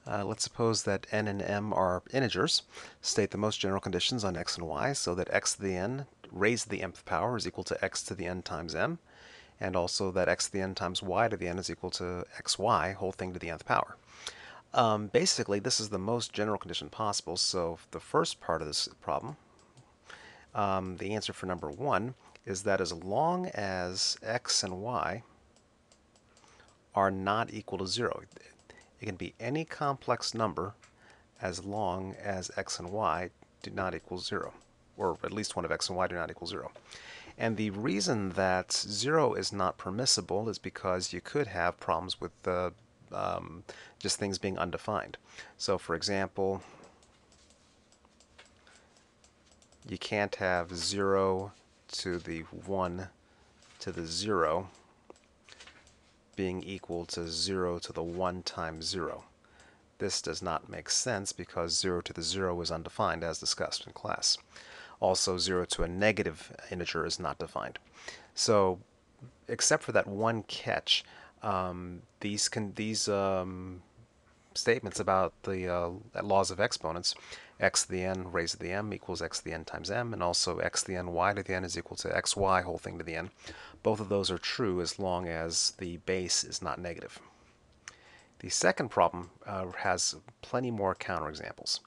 Let's suppose that n and m are integers. State the most general conditions on x and y so that x to the n raised to the mth power is equal to x to the n times m, and also that x to the n times y to the n is equal to xy, whole thing to the nth power. Basically, this is the most general condition possible, so the first part of this problem, the answer for number 1 is that as long as x and y are not equal to 0, it can be any complex number as long as x and y do not equal 0, or at least one of x and y do not equal 0. And the reason that 0 is not permissible is because you could have problems with just things being undefined. So for example, you can't have 0 to the 1 to the 0 being equal to 0 to the 1 times 0. This does not make sense because 0 to the 0 is undefined as discussed in class. Also, 0 to a negative integer is not defined. So, except for that one catch, these statements about the laws of exponents, x to the n raised to the m equals x to the n times m, and also x to the n y to the n is equal to xy whole thing to the n. Both of those are true as long as the base is not negative. The second problem has plenty more counterexamples.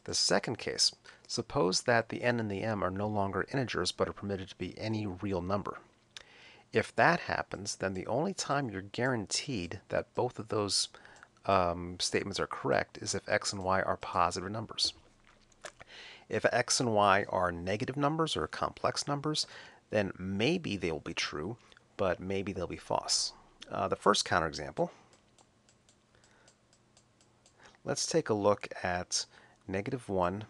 The second case, suppose that the n and the m are no longer integers but are permitted to be any real number. If that happens, then the only time you're guaranteed that both of those statements are correct is if x and y are positive numbers. If x and y are negative numbers or complex numbers, then maybe they will be true, but maybe they'll be false. The first counterexample, let's take a look at negative 1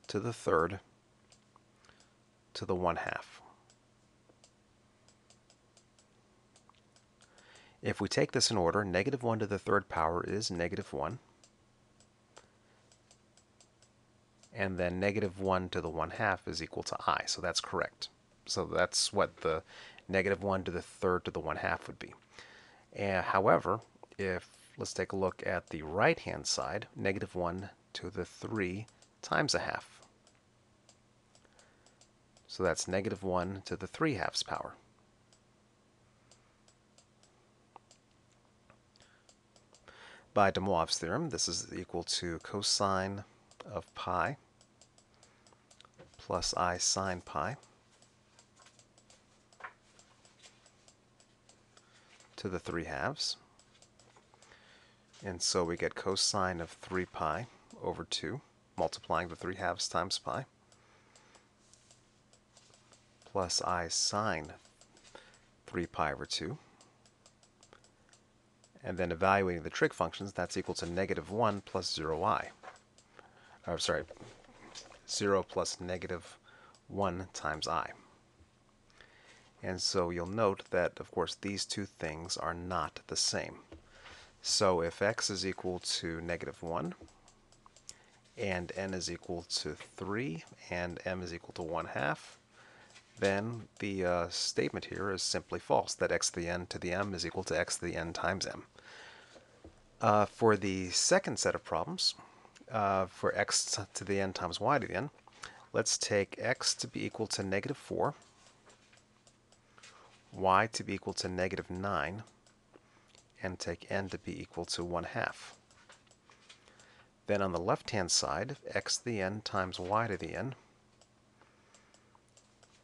to the third to the 1/2. If we take this in order, negative 1 to the third power is negative 1. And then negative 1 to the 1/2 is equal to I. So that's correct. So that's what the negative 1 to the third to the 1/2 would be. However, if let's take a look at the right-hand side, negative 1 to the 3 times a half. So that's negative 1 to the 3/2 power. By de Moivre's theorem, this is equal to cosine of pi plus I sine pi to the 3/2. And so we get cosine of 3 pi over 2, multiplying the 3/2 times pi, plus I sine 3 pi over 2. And then evaluating the trig functions, that's equal to negative 1 plus 0i. Or sorry, 0 plus negative 1 times I. And so you'll note that, of course, these two things are not the same. So if x is equal to negative 1, and n is equal to 3, and m is equal to 1/2, then the statement here is simply false, that x to the n to the m is equal to x to the n times m. For the second set of problems, for x to the n times y to the n, let's take x to be equal to negative 4, y to be equal to negative 9, and take n to be equal to 1/2. Then on the left-hand side, x to the n times y to the n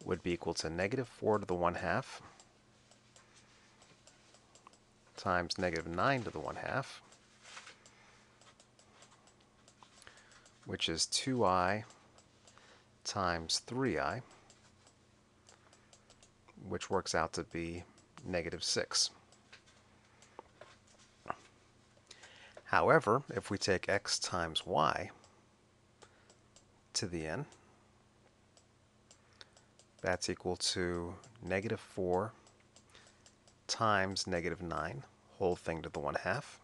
would be equal to negative 4 to the 1/2 times negative 9 to the 1/2, which is 2i times 3i, which works out to be negative 6. However, if we take x times y to the n, that's equal to negative 4 times negative 9, whole thing to the 1/2,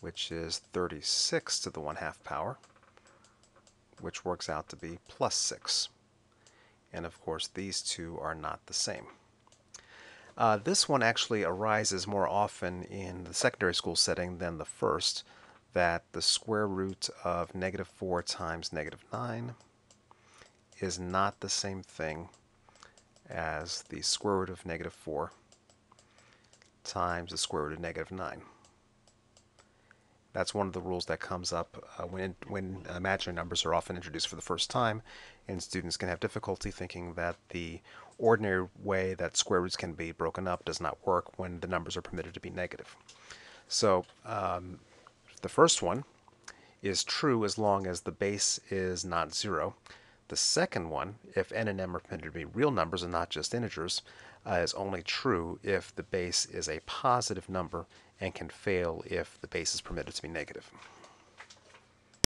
which is 36 to the 1/2 power, which works out to be plus 6. And of course, these two are not the same. This one actually arises more often in the secondary school setting than the first, that the square root of -4 times -9 is not the same thing as the square root of -4 times the square root of -9. That's one of the rules that comes up when imaginary numbers are often introduced for the first time, and students can have difficulty thinking that the ordinary way that square roots can be broken up does not work when the numbers are permitted to be negative. So the first one is true as long as the base is not 0. The second one, if n and m are permitted to be real numbers and not just integers, is only true if the base is a positive number and can fail if the base is permitted to be negative.